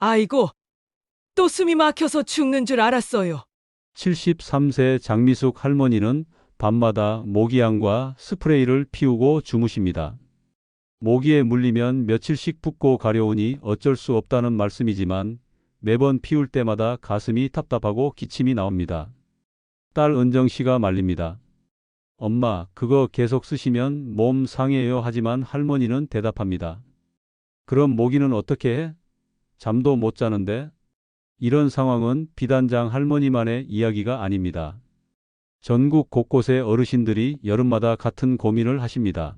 아이고, 또 숨이 막혀서 죽는 줄 알았어요. 73세 장미숙 할머니는 밤마다 모기향과 스프레이를 피우고 주무십니다. 모기에 물리면 며칠씩 붓고 가려우니 어쩔 수 없다는 말씀이지만 매번 피울 때마다 가슴이 답답하고 기침이 나옵니다. 딸 은정 씨가 말립니다. 엄마, 그거 계속 쓰시면 몸 상해요. 하지만 할머니는 대답합니다. 그럼 모기는 어떻게 해? 잠도 못 자는데? 이런 상황은 비단장 할머니만의 이야기가 아닙니다. 전국 곳곳의 어르신들이 여름마다 같은 고민을 하십니다.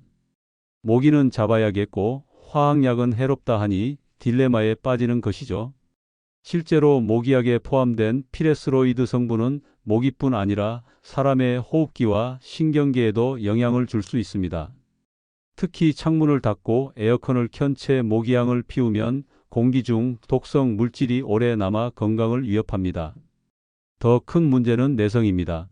모기는 잡아야겠고 화학약은 해롭다 하니 딜레마에 빠지는 것이죠. 실제로 모기약에 포함된 피레스로이드 성분은 모기뿐 아니라 사람의 호흡기와 신경계에도 영향을 줄 수 있습니다. 특히 창문을 닫고 에어컨을 켠 채 모기향을 피우면 공기 중 독성 물질이 오래 남아 건강을 위협합니다. 더 큰 문제는 내성입니다.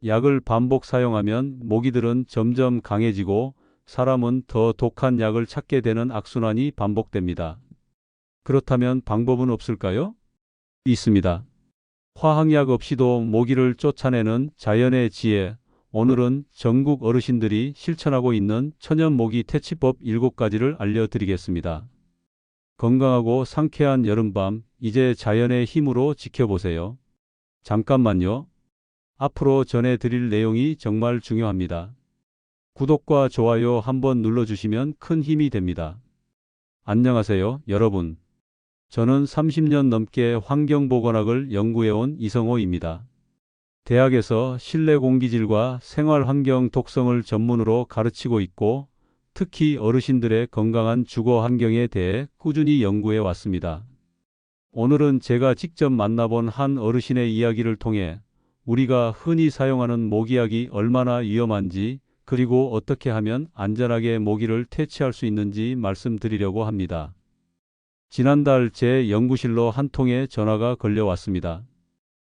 약을 반복 사용하면 모기들은 점점 강해지고 사람은 더 독한 약을 찾게 되는 악순환이 반복됩니다. 그렇다면 방법은 없을까요? 있습니다. 화학약 없이도 모기를 쫓아내는 자연의 지혜. 오늘은 전국 어르신들이 실천하고 있는 천연 모기 퇴치법 7가지를 알려드리겠습니다. 건강하고 상쾌한 여름밤, 이제 자연의 힘으로 지켜보세요. 잠깐만요. 앞으로 전해드릴 내용이 정말 중요합니다. 구독과 좋아요 한번 눌러주시면 큰 힘이 됩니다. 안녕하세요, 여러분. 저는 30년 넘게 환경보건학을 연구해온 이성호입니다. 대학에서 실내 공기질과 생활환경 독성을 전문으로 가르치고 있고, 특히 어르신들의 건강한 주거 환경에 대해 꾸준히 연구해 왔습니다. 오늘은 제가 직접 만나본 한 어르신의 이야기를 통해 우리가 흔히 사용하는 모기약이 얼마나 위험한지, 그리고 어떻게 하면 안전하게 모기를 퇴치할 수 있는지 말씀드리려고 합니다. 지난달 제 연구실로 한 통의 전화가 걸려왔습니다.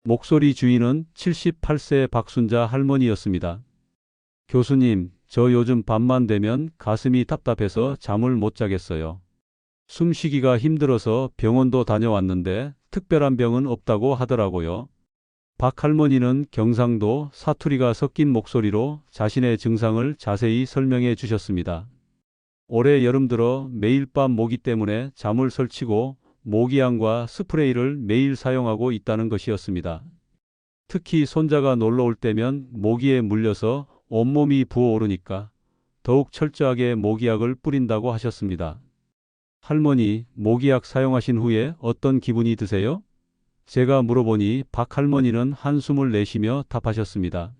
목소리 주인은 78세 박순자 할머니였습니다. 교수님, 저 요즘 밤만 되면 가슴이 답답해서 잠을 못 자겠어요. 숨쉬기가 힘들어서 병원도 다녀왔는데 특별한 병은 없다고 하더라고요. 박 할머니는 경상도 사투리가 섞인 목소리로 자신의 증상을 자세히 설명해 주셨습니다. 올해 여름 들어 매일 밤 모기 때문에 잠을 설치고 모기향과 스프레이를 매일 사용하고 있다는 것이었습니다. 특히 손자가 놀러 올 때면 모기에 물려서 온몸이 부어오르니까 더욱 철저하게 모기약을 뿌린다고 하셨습니다. 할머니, 모기약 사용하신 후에 어떤 기분이 드세요? 제가 물어보니 박 할머니는 한숨을 내쉬며 답하셨습니다.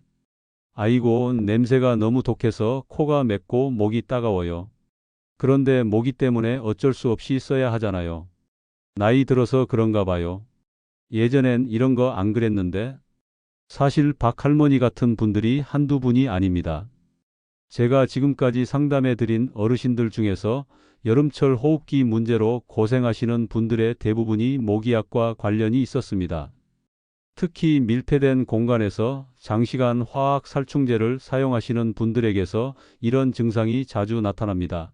아이고, 냄새가 너무 독해서 코가 맵고 목이 따가워요. 그런데 모기 때문에 어쩔 수 없이 써야 하잖아요. 나이 들어서 그런가 봐요. 예전엔 이런 거 안 그랬는데. 사실 박 할머니 같은 분들이 한두 분이 아닙니다. 제가 지금까지 상담해 드린 어르신들 중에서 여름철 호흡기 문제로 고생하시는 분들의 대부분이 모기약과 관련이 있었습니다. 특히 밀폐된 공간에서 장시간 화학 살충제를 사용하시는 분들에게서 이런 증상이 자주 나타납니다.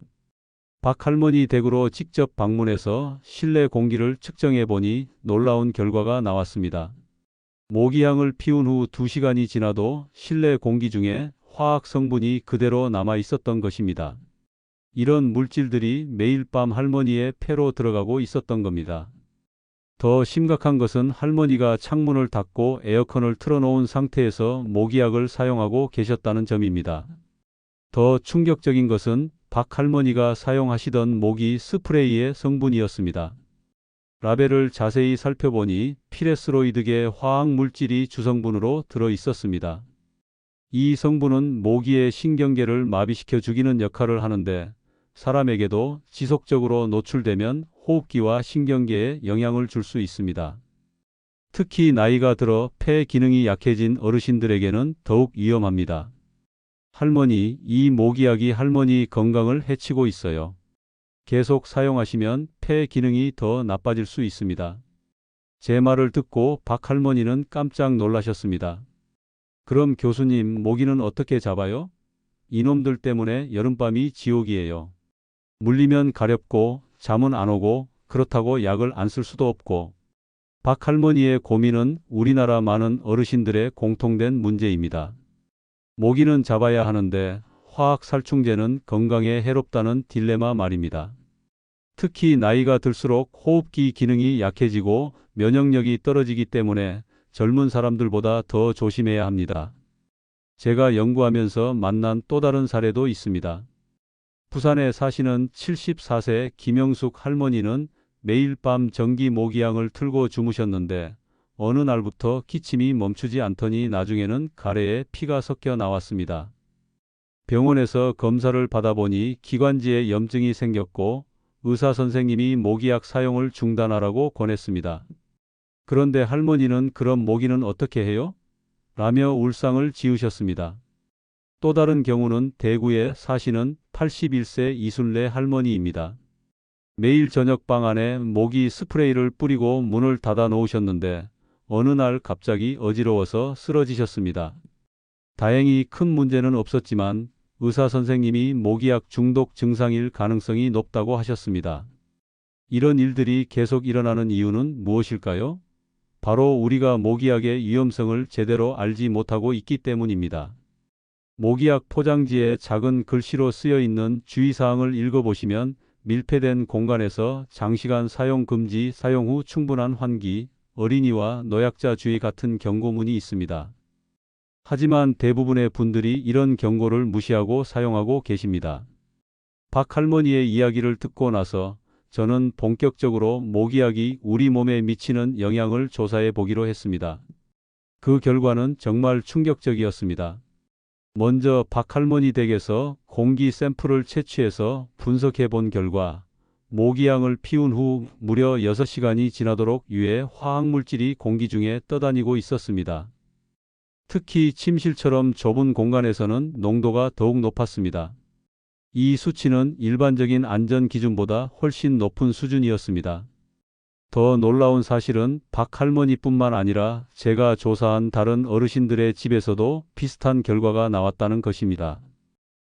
박 할머니 댁으로 직접 방문해서 실내 공기를 측정해 보니 놀라운 결과가 나왔습니다. 모기향을 피운 후 2시간이 지나도 실내 공기 중에 화학 성분이 그대로 남아 있었던 것입니다. 이런 물질들이 매일 밤 할머니의 폐로 들어가고 있었던 겁니다. 더 심각한 것은 할머니가 창문을 닫고 에어컨을 틀어놓은 상태에서 모기약을 사용하고 계셨다는 점입니다. 더 충격적인 것은 박 할머니가 사용하시던 모기 스프레이의 성분이었습니다. 라벨을 자세히 살펴보니 피레스로이드계 화학 물질이 주성분으로 들어 있었습니다. 이 성분은 모기의 신경계를 마비시켜 죽이는 역할을 하는데 사람에게도 지속적으로 노출되면 호흡기와 신경계에 영향을 줄 수 있습니다. 특히 나이가 들어 폐 기능이 약해진 어르신들에게는 더욱 위험합니다. 할머니, 이 모기약이 할머니 건강을 해치고 있어요. 계속 사용하시면 폐 기능이 더 나빠질 수 있습니다. 제 말을 듣고 박 할머니는 깜짝 놀라셨습니다. 그럼 교수님, 모기는 어떻게 잡아요? 이놈들 때문에 여름밤이 지옥이에요. 물리면 가렵고 잠은 안 오고 그렇다고 약을 안 쓸 수도 없고. 박 할머니의 고민은 우리나라 많은 어르신들의 공통된 문제입니다. 모기는 잡아야 하는데 화학 살충제는 건강에 해롭다는 딜레마 말입니다. 특히 나이가 들수록 호흡기 기능이 약해지고 면역력이 떨어지기 때문에 젊은 사람들보다 더 조심해야 합니다. 제가 연구하면서 만난 또 다른 사례도 있습니다. 부산에 사시는 74세 김영숙 할머니는 매일 밤 전기 모기향을 틀고 주무셨는데 어느 날부터 기침이 멈추지 않더니 나중에는 가래에 피가 섞여 나왔습니다. 병원에서 검사를 받아보니 기관지에 염증이 생겼고 의사 선생님이 모기약 사용을 중단하라고 권했습니다. 그런데 할머니는 그럼 모기는 어떻게 해요? 라며 울상을 지으셨습니다. 또 다른 경우는 대구에 사시는 81세 이순례 할머니입니다. 매일 저녁 방 안에 모기 스프레이를 뿌리고 문을 닫아 놓으셨는데 어느 날 갑자기 어지러워서 쓰러지셨습니다. 다행히 큰 문제는 없었지만 의사 선생님이 모기약 중독 증상일 가능성이 높다고 하셨습니다. 이런 일들이 계속 일어나는 이유는 무엇일까요? 바로 우리가 모기약의 위험성을 제대로 알지 못하고 있기 때문입니다. 모기약 포장지에 작은 글씨로 쓰여 있는 주의사항을 읽어보시면 밀폐된 공간에서 장시간 사용 금지, 사용 후 충분한 환기, 어린이와 노약자 주의 같은 경고문이 있습니다. 하지만 대부분의 분들이 이런 경고를 무시하고 사용하고 계십니다. 박 할머니의 이야기를 듣고 나서 저는 본격적으로 모기약이 우리 몸에 미치는 영향을 조사해 보기로 했습니다. 그 결과는 정말 충격적이었습니다. 먼저 박 할머니 댁에서 공기 샘플을 채취해서 분석해 본 결과 모기향을 피운 후 무려 6시간이 지나도록 유해 화학물질이 공기 중에 떠다니고 있었습니다. 특히 침실처럼 좁은 공간에서는 농도가 더욱 높았습니다. 이 수치는 일반적인 안전 기준보다 훨씬 높은 수준이었습니다. 더 놀라운 사실은 박 할머니뿐만 아니라 제가 조사한 다른 어르신들의 집에서도 비슷한 결과가 나왔다는 것입니다.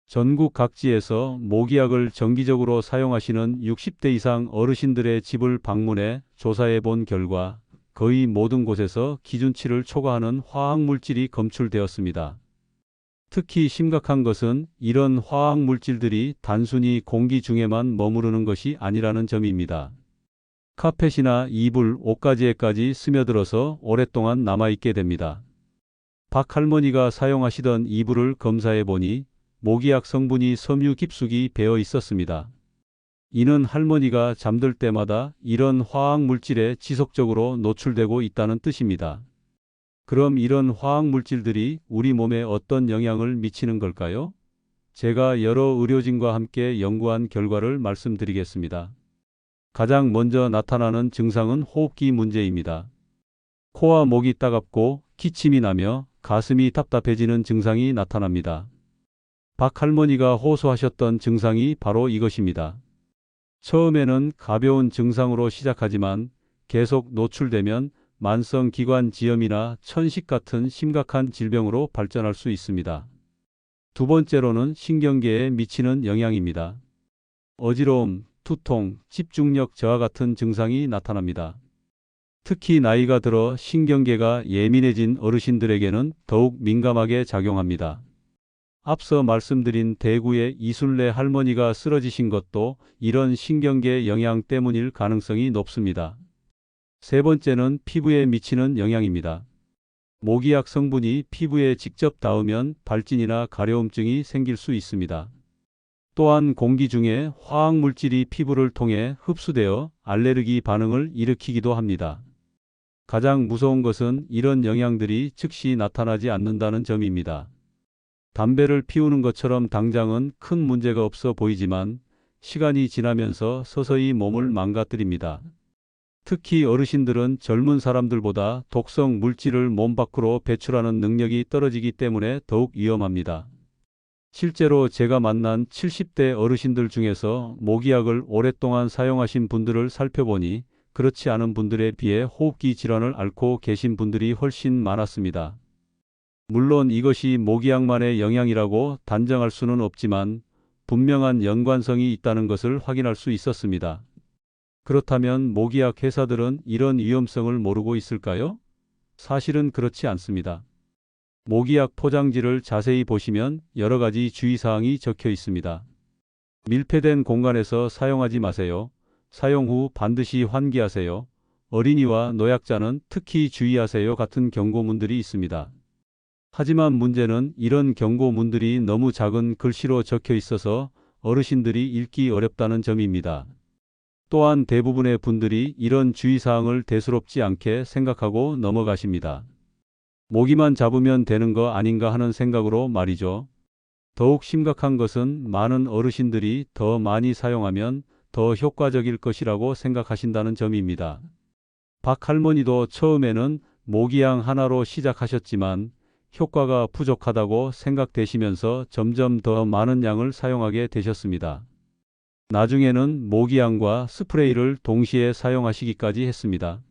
전국 각지에서 모기약을 정기적으로 사용하시는 60대 이상 어르신들의 집을 방문해 조사해 본 결과 거의 모든 곳에서 기준치를 초과하는 화학물질이 검출되었습니다. 특히 심각한 것은 이런 화학물질들이 단순히 공기 중에만 머무르는 것이 아니라는 점입니다. 카펫이나 이불, 옷가지에까지 스며들어서 오랫동안 남아있게 됩니다. 박 할머니가 사용하시던 이불을 검사해 보니 모기약 성분이 섬유 깊숙이 배어 있었습니다. 이는 할머니가 잠들 때마다 이런 화학물질에 지속적으로 노출되고 있다는 뜻입니다. 그럼 이런 화학물질들이 우리 몸에 어떤 영향을 미치는 걸까요? 제가 여러 의료진과 함께 연구한 결과를 말씀드리겠습니다. 가장 먼저 나타나는 증상은 호흡기 문제입니다. 코와 목이 따갑고 기침이 나며 가슴이 답답해지는 증상이 나타납니다. 박 할머니가 호소하셨던 증상이 바로 이것입니다. 처음에는 가벼운 증상으로 시작하지만 계속 노출되면 만성 기관 지염이나 천식 같은 심각한 질병으로 발전할 수 있습니다. 두 번째로는 신경계에 미치는 영향입니다. 어지러움, 두통, 집중력 저하 같은 증상이 나타납니다. 특히 나이가 들어 신경계가 예민해진 어르신들에게는 더욱 민감하게 작용합니다. 앞서 말씀드린 대구의 이순례 할머니가 쓰러지신 것도 이런 신경계 영향 때문일 가능성이 높습니다. 세 번째는 피부에 미치는 영향입니다. 모기약 성분이 피부에 직접 닿으면 발진이나 가려움증이 생길 수 있습니다. 또한 공기 중에 화학물질이 피부를 통해 흡수되어 알레르기 반응을 일으키기도 합니다. 가장 무서운 것은 이런 영향들이 즉시 나타나지 않는다는 점입니다. 담배를 피우는 것처럼 당장은 큰 문제가 없어 보이지만 시간이 지나면서 서서히 몸을 망가뜨립니다. 특히 어르신들은 젊은 사람들보다 독성 물질을 몸 밖으로 배출하는 능력이 떨어지기 때문에 더욱 위험합니다. 실제로 제가 만난 70대 어르신들 중에서 모기약을 오랫동안 사용하신 분들을 살펴보니 그렇지 않은 분들에 비해 호흡기 질환을 앓고 계신 분들이 훨씬 많았습니다. 물론 이것이 모기약만의 영향이라고 단정할 수는 없지만 분명한 연관성이 있다는 것을 확인할 수 있었습니다. 그렇다면 모기약 회사들은 이런 위험성을 모르고 있을까요? 사실은 그렇지 않습니다. 모기약 포장지를 자세히 보시면 여러 가지 주의사항이 적혀 있습니다. 밀폐된 공간에서 사용하지 마세요. 사용 후 반드시 환기하세요. 어린이와 노약자는 특히 주의하세요 같은 경고문들이 있습니다. 하지만 문제는 이런 경고문들이 너무 작은 글씨로 적혀 있어서 어르신들이 읽기 어렵다는 점입니다. 또한 대부분의 분들이 이런 주의사항을 대수롭지 않게 생각하고 넘어가십니다. 모기만 잡으면 되는 거 아닌가 하는 생각으로 말이죠. 더욱 심각한 것은 많은 어르신들이 더 많이 사용하면 더 효과적일 것이라고 생각하신다는 점입니다. 박 할머니도 처음에는 모기향 하나로 시작하셨지만 효과가 부족하다고 생각되시면서 점점 더 많은 양을 사용하게 되셨습니다. 나중에는 모기향과 스프레이를 동시에 사용하시기까지 했습니다.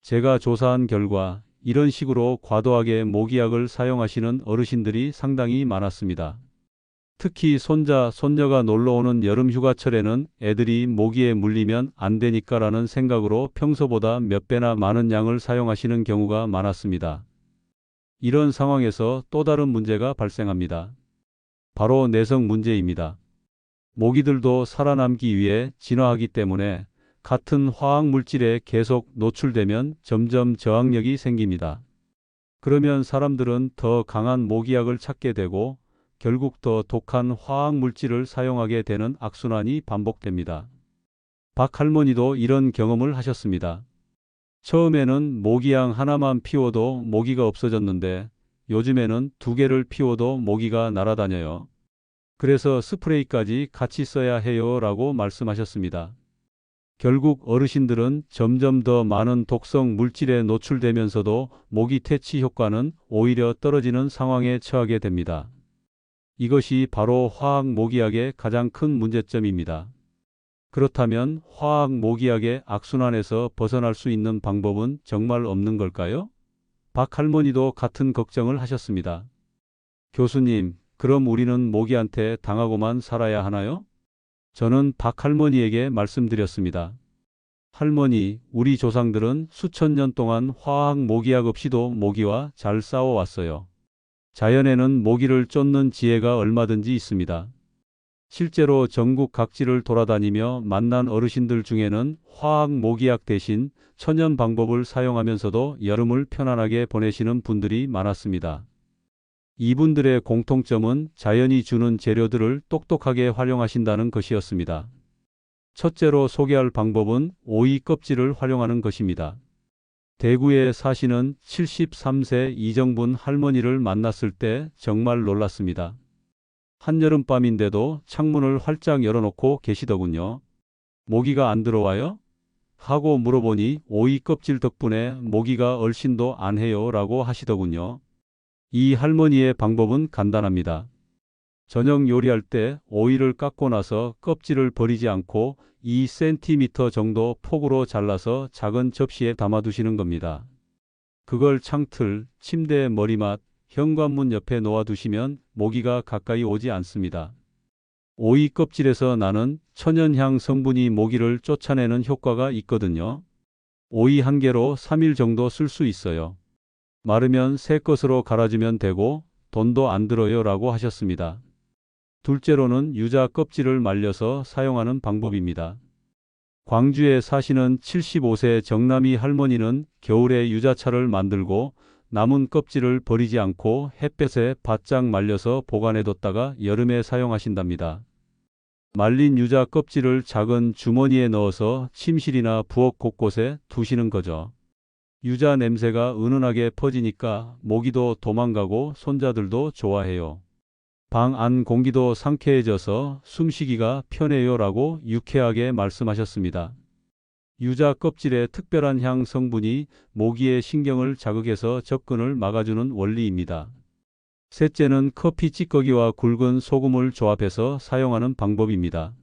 제가 조사한 결과 이런 식으로 과도하게 모기약을 사용하시는 어르신들이 상당히 많았습니다. 특히 손자, 손녀가 놀러오는 여름 휴가철에는 애들이 모기에 물리면 안 되니까라는 생각으로 평소보다 몇 배나 많은 양을 사용하시는 경우가 많았습니다. 이런 상황에서 또 다른 문제가 발생합니다. 바로 내성 문제입니다. 모기들도 살아남기 위해 진화하기 때문에 같은 화학 물질에 계속 노출되면 점점 저항력이 생깁니다. 그러면 사람들은 더 강한 모기약을 찾게 되고 결국 더 독한 화학 물질을 사용하게 되는 악순환이 반복됩니다. 박 할머니도 이런 경험을 하셨습니다. 처음에는 모기향 하나만 피워도 모기가 없어졌는데 요즘에는 2개를 피워도 모기가 날아다녀요. 그래서 스프레이까지 같이 써야 해요 라고 말씀하셨습니다. 결국 어르신들은 점점 더 많은 독성 물질에 노출되면서도 모기 퇴치 효과는 오히려 떨어지는 상황에 처하게 됩니다. 이것이 바로 화학 모기약의 가장 큰 문제점입니다. 그렇다면 화학 모기약의 악순환에서 벗어날 수 있는 방법은 정말 없는 걸까요? 박 할머니도 같은 걱정을 하셨습니다. 교수님, 그럼 우리는 모기한테 당하고만 살아야 하나요? 저는 박 할머니에게 말씀드렸습니다. 할머니, 우리 조상들은 수천 년 동안 화학 모기약 없이도 모기와 잘 싸워왔어요. 자연에는 모기를 쫓는 지혜가 얼마든지 있습니다. 실제로 전국 각지를 돌아다니며 만난 어르신들 중에는 화학 모기약 대신 천연 방법을 사용하면서도 여름을 편안하게 보내시는 분들이 많았습니다. 이분들의 공통점은 자연이 주는 재료들을 똑똑하게 활용하신다는 것이었습니다. 첫째로 소개할 방법은 오이 껍질을 활용하는 것입니다. 대구에 사시는 73세 이정분 할머니를 만났을 때 정말 놀랐습니다. 한여름밤인데도 창문을 활짝 열어놓고 계시더군요. 모기가 안 들어와요? 하고 물어보니 오이 껍질 덕분에 모기가 얼씬도 안 해요 라고 하시더군요. 이 할머니의 방법은 간단합니다. 저녁 요리할 때 오이를 깎고 나서 껍질을 버리지 않고 2cm 정도 폭으로 잘라서 작은 접시에 담아두시는 겁니다. 그걸 창틀, 침대 머리맡, 현관문 옆에 놓아두시면 모기가 가까이 오지 않습니다. 오이 껍질에서 나는 천연향 성분이 모기를 쫓아내는 효과가 있거든요. 오이 1개로 3일 정도 쓸 수 있어요. 마르면 새 것으로 갈아주면 되고 돈도 안 들어요 라고 하셨습니다. 둘째로는 유자 껍질을 말려서 사용하는 방법입니다. 광주에 사시는 75세 정남이 할머니는 겨울에 유자차를 만들고 남은 껍질을 버리지 않고 햇볕에 바짝 말려서 보관해뒀다가 여름에 사용하신답니다. 말린 유자 껍질을 작은 주머니에 넣어서 침실이나 부엌 곳곳에 두시는 거죠. 유자 냄새가 은은하게 퍼지니까 모기도 도망가고 손자들도 좋아해요. 방 안 공기도 상쾌해져서 숨쉬기가 편해요 라고 유쾌하게 말씀하셨습니다. 유자 껍질의 특별한 향 성분이 모기의 신경을 자극해서 접근을 막아주는 원리입니다. 셋째는 커피 찌꺼기와 굵은 소금을 조합해서 사용하는 방법입니다.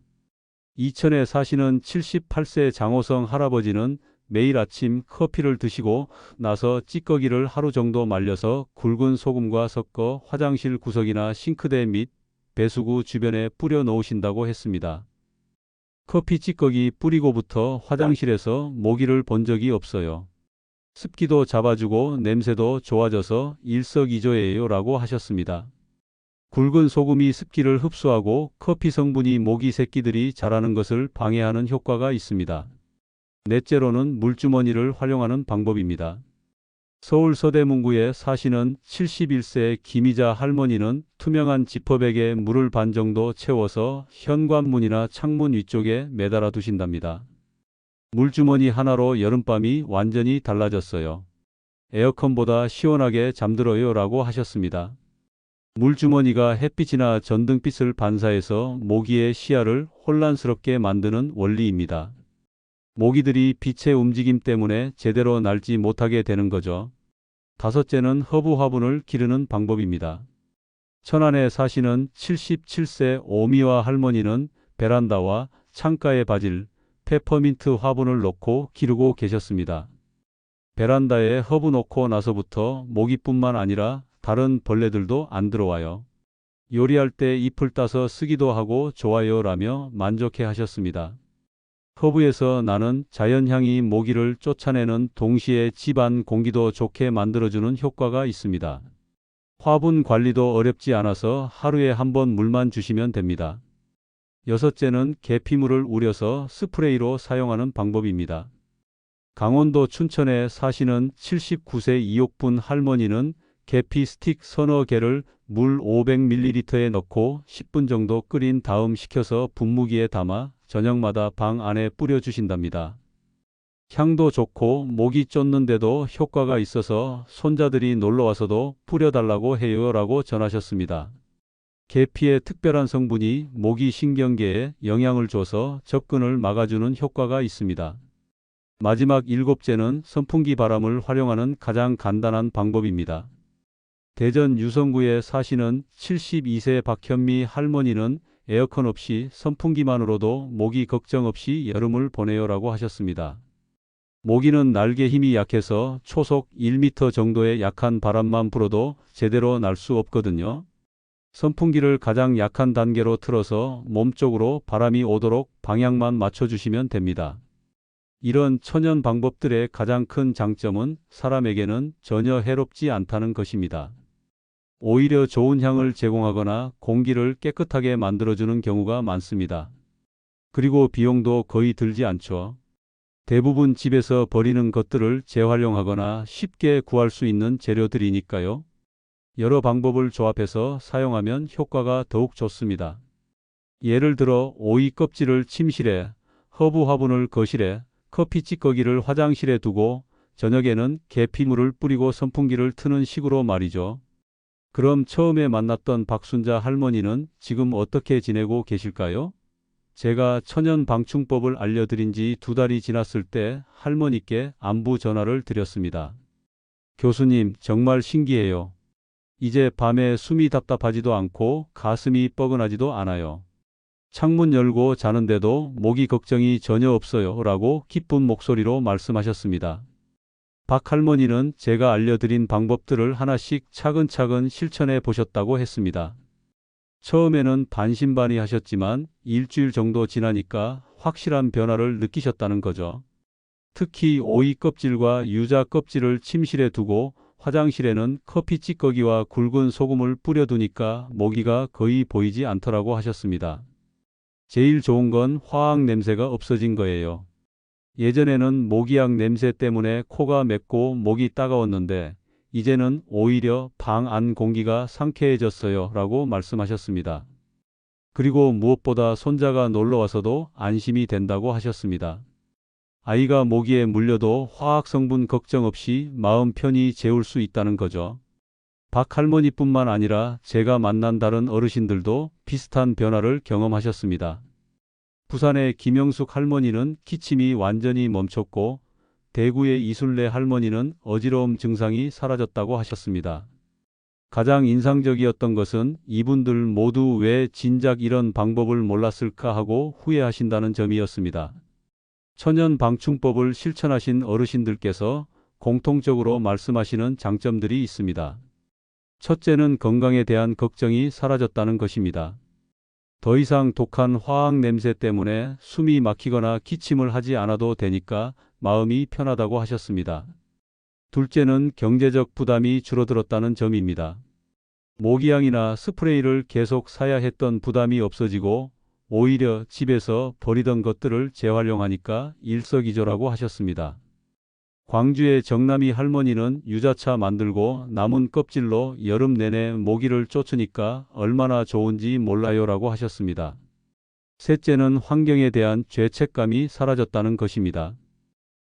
이천에 사시는 78세 장호성 할아버지는 매일 아침 커피를 드시고 나서 찌꺼기를 하루 정도 말려서 굵은 소금과 섞어 화장실 구석이나 싱크대 및 배수구 주변에 뿌려 놓으신다고 했습니다. 커피 찌꺼기 뿌리고부터 화장실에서 모기를 본 적이 없어요. 습기도 잡아주고 냄새도 좋아져서 일석이조예요 라고 하셨습니다. 굵은 소금이 습기를 흡수하고 커피 성분이 모기 새끼들이 자라는 것을 방해하는 효과가 있습니다. 넷째로는 물주머니를 활용하는 방법입니다. 서울 서대문구에 사시는 71세 김희자 할머니는 투명한 지퍼백에 물을 반 정도 채워서 현관문이나 창문 위쪽에 매달아 두신답니다. 물주머니 하나로 여름밤이 완전히 달라졌어요. 에어컨보다 시원하게 잠들어요 라고 하셨습니다. 물주머니가 햇빛이나 전등빛을 반사해서 모기의 시야를 혼란스럽게 만드는 원리입니다. 모기들이 빛의 움직임 때문에 제대로 날지 못하게 되는 거죠. 다섯째는 허브 화분을 기르는 방법입니다. 천안에 사시는 77세 오미화 할머니는 베란다와 창가에 바질, 페퍼민트 화분을 놓고 기르고 계셨습니다. 베란다에 허브 놓고 나서부터 모기뿐만 아니라 다른 벌레들도 안 들어와요. 요리할 때 잎을 따서 쓰기도 하고 좋아요 라며 만족해 하셨습니다. 허브에서 나는 자연향이 모기를 쫓아내는 동시에 집안 공기도 좋게 만들어주는 효과가 있습니다. 화분 관리도 어렵지 않아서 하루에 한 번 물만 주시면 됩니다. 여섯째는 계피물을 우려서 스프레이로 사용하는 방법입니다. 강원도 춘천에 사시는 79세 이옥분 할머니는 계피 스틱 서너 개를 물 500ml에 넣고 10분 정도 끓인 다음 식혀서 분무기에 담아 저녁마다 방 안에 뿌려주신답니다. 향도 좋고 모기 쫓는데도 효과가 있어서 손자들이 놀러와서도 뿌려달라고 해요 라고 전하셨습니다. 계피의 특별한 성분이 모기 신경계에 영향을 줘서 접근을 막아주는 효과가 있습니다. 마지막 일곱째는 선풍기 바람을 활용하는 가장 간단한 방법입니다. 대전 유성구에 사시는 72세 박현미 할머니는 에어컨 없이 선풍기만으로도 모기 걱정 없이 여름을 보내요 라고 하셨습니다. 모기는 날개 힘이 약해서 초속 1m 정도의 약한 바람만 불어도 제대로 날 수 없거든요. 선풍기를 가장 약한 단계로 틀어서 몸쪽으로 바람이 오도록 방향만 맞춰주시면 됩니다. 이런 천연 방법들의 가장 큰 장점은 사람에게는 전혀 해롭지 않다는 것입니다. 오히려 좋은 향을 제공하거나 공기를 깨끗하게 만들어주는 경우가 많습니다. 그리고 비용도 거의 들지 않죠. 대부분 집에서 버리는 것들을 재활용하거나 쉽게 구할 수 있는 재료들이니까요. 여러 방법을 조합해서 사용하면 효과가 더욱 좋습니다. 예를 들어 오이 껍질을 침실에, 허브 화분을 거실에, 커피 찌꺼기를 화장실에 두고 저녁에는 계피물을 뿌리고 선풍기를 트는 식으로 말이죠. 그럼 처음에 만났던 박순자 할머니는 지금 어떻게 지내고 계실까요? 제가 천연 방충법을 알려드린 지 2달이 지났을 때 할머니께 안부 전화를 드렸습니다. 교수님, 정말 신기해요. 이제 밤에 숨이 답답하지도 않고 가슴이 뻐근하지도 않아요. 창문 열고 자는데도 모기 걱정이 전혀 없어요 라고 기쁜 목소리로 말씀하셨습니다. 박 할머니는 제가 알려드린 방법들을 하나씩 차근차근 실천해 보셨다고 했습니다. 처음에는 반신반의하셨지만 일주일 정도 지나니까 확실한 변화를 느끼셨다는 거죠. 특히 오이 껍질과 유자 껍질을 침실에 두고 화장실에는 커피 찌꺼기와 굵은 소금을 뿌려두니까 모기가 거의 보이지 않더라고 하셨습니다. 제일 좋은 건 화학 냄새가 없어진 거예요. 예전에는 모기약 냄새 때문에 코가 맵고 목이 따가웠는데 이제는 오히려 방 안 공기가 상쾌해졌어요 라고 말씀하셨습니다. 그리고 무엇보다 손자가 놀러와서도 안심이 된다고 하셨습니다. 아이가 모기에 물려도 화학 성분 걱정 없이 마음 편히 재울 수 있다는 거죠. 박 할머니뿐만 아니라 제가 만난 다른 어르신들도 비슷한 변화를 경험하셨습니다. 부산의 김영숙 할머니는 기침이 완전히 멈췄고 대구의 이순례 할머니는 어지러움 증상이 사라졌다고 하셨습니다. 가장 인상적이었던 것은 이분들 모두 왜 진작 이런 방법을 몰랐을까 하고 후회하신다는 점이었습니다. 천연 방충법을 실천하신 어르신들께서 공통적으로 말씀하시는 장점들이 있습니다. 첫째는 건강에 대한 걱정이 사라졌다는 것입니다. 더 이상 독한 화학 냄새 때문에 숨이 막히거나 기침을 하지 않아도 되니까 마음이 편하다고 하셨습니다. 둘째는 경제적 부담이 줄어들었다는 점입니다. 모기향이나 스프레이를 계속 사야 했던 부담이 없어지고 오히려 집에서 버리던 것들을 재활용하니까 일석이조라고 하셨습니다. 광주의 정남이 할머니는 유자차 만들고 남은 껍질로 여름 내내 모기를 쫓으니까 얼마나 좋은지 몰라요라고 하셨습니다. 셋째는 환경에 대한 죄책감이 사라졌다는 것입니다.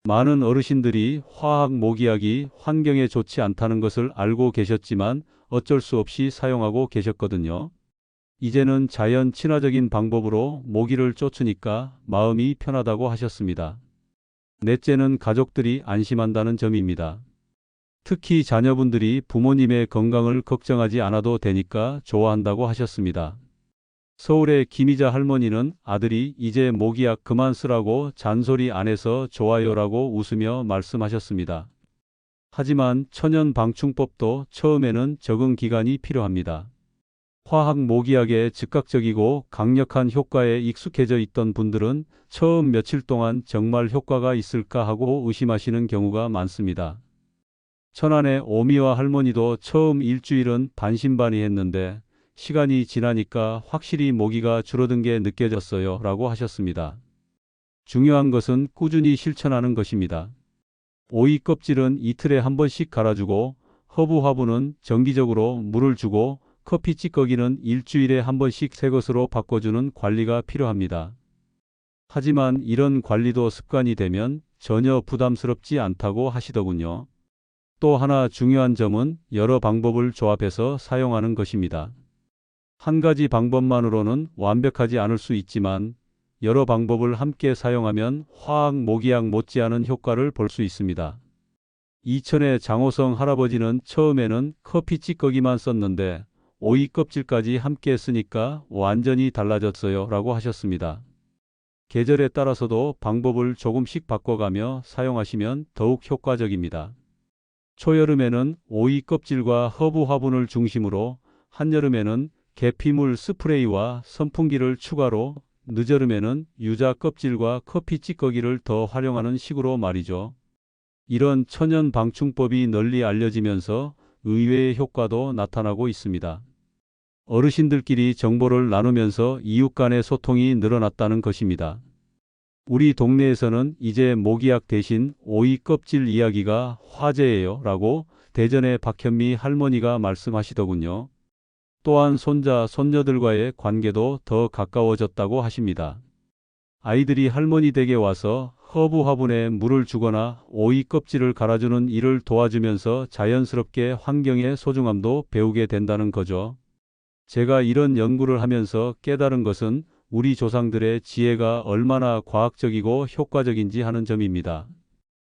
많은 어르신들이 화학 모기약이 환경에 좋지 않다는 것을 알고 계셨지만 어쩔 수 없이 사용하고 계셨거든요. 이제는 자연 친화적인 방법으로 모기를 쫓으니까 마음이 편하다고 하셨습니다. 넷째는 가족들이 안심한다는 점입니다. 특히 자녀분들이 부모님의 건강을 걱정하지 않아도 되니까 좋아한다고 하셨습니다. 서울의 김희자 할머니는 아들이 이제 모기약 그만 쓰라고 잔소리 안 해서 좋아요라고 웃으며 말씀하셨습니다. 하지만 천연 방충법도 처음에는 적응 기간이 필요합니다. 화학 모기약의 즉각적이고 강력한 효과에 익숙해져 있던 분들은 처음 며칠 동안 정말 효과가 있을까 하고 의심하시는 경우가 많습니다. 천안의 오미와 할머니도 처음 일주일은 반신반의했는데 시간이 지나니까 확실히 모기가 줄어든 게 느껴졌어요 라고 하셨습니다. 중요한 것은 꾸준히 실천하는 것입니다. 오이 껍질은 이틀에 한 번씩 갈아주고 허브 화분은 정기적으로 물을 주고 커피 찌꺼기는 일주일에 한 번씩 새 것으로 바꿔주는 관리가 필요합니다. 하지만 이런 관리도 습관이 되면 전혀 부담스럽지 않다고 하시더군요. 또 하나 중요한 점은 여러 방법을 조합해서 사용하는 것입니다. 한 가지 방법만으로는 완벽하지 않을 수 있지만 여러 방법을 함께 사용하면 화학 모기약 못지않은 효과를 볼 수 있습니다. 이천의 장호성 할아버지는 처음에는 커피 찌꺼기만 썼는데 오이 껍질까지 함께 쓰니까 완전히 달라졌어요 라고 하셨습니다. 계절에 따라서도 방법을 조금씩 바꿔가며 사용하시면 더욱 효과적입니다. 초여름에는 오이 껍질과 허브 화분을 중심으로, 한여름에는 계피물 스프레이와 선풍기를 추가로, 늦여름에는 유자 껍질과 커피 찌꺼기를 더 활용하는 식으로 말이죠. 이런 천연 방충법이 널리 알려지면서 의외의 효과도 나타나고 있습니다. 어르신들끼리 정보를 나누면서 이웃 간의 소통이 늘어났다는 것입니다. 우리 동네에서는 이제 모기약 대신 오이 껍질 이야기가 화제예요 라고 대전의 박현미 할머니가 말씀하시더군요. 또한 손자, 손녀들과의 관계도 더 가까워졌다고 하십니다. 아이들이 할머니 댁에 와서 허브 화분에 물을 주거나 오이 껍질을 갈아주는 일을 도와주면서 자연스럽게 환경의 소중함도 배우게 된다는 거죠. 제가 이런 연구를 하면서 깨달은 것은 우리 조상들의 지혜가 얼마나 과학적이고 효과적인지 하는 점입니다.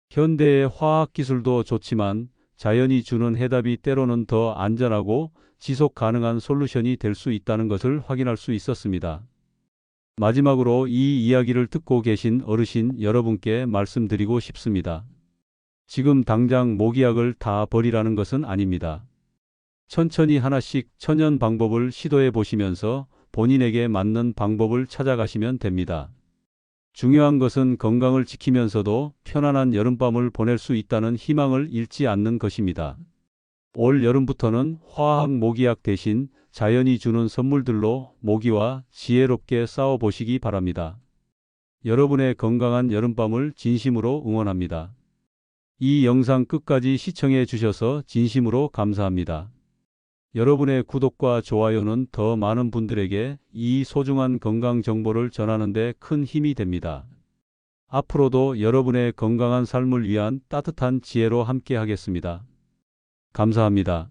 현대의 화학기술도 좋지만 자연이 주는 해답이 때로는 더 안전하고 지속 가능한 솔루션이 될 수 있다는 것을 확인할 수 있었습니다. 마지막으로 이 이야기를 듣고 계신 어르신 여러분께 말씀드리고 싶습니다. 지금 당장 모기약을 다 버리라는 것은 아닙니다. 천천히 하나씩 천연 방법을 시도해 보시면서 본인에게 맞는 방법을 찾아가시면 됩니다. 중요한 것은 건강을 지키면서도 편안한 여름밤을 보낼 수 있다는 희망을 잃지 않는 것입니다. 올 여름부터는 화학 모기약 대신 자연이 주는 선물들로 모기와 지혜롭게 싸워보시기 바랍니다. 여러분의 건강한 여름밤을 진심으로 응원합니다. 이 영상 끝까지 시청해 주셔서 진심으로 감사합니다. 여러분의 구독과 좋아요는 더 많은 분들에게 이 소중한 건강 정보를 전하는 데 큰 힘이 됩니다. 앞으로도 여러분의 건강한 삶을 위한 따뜻한 지혜로 함께 하겠습니다. 감사합니다.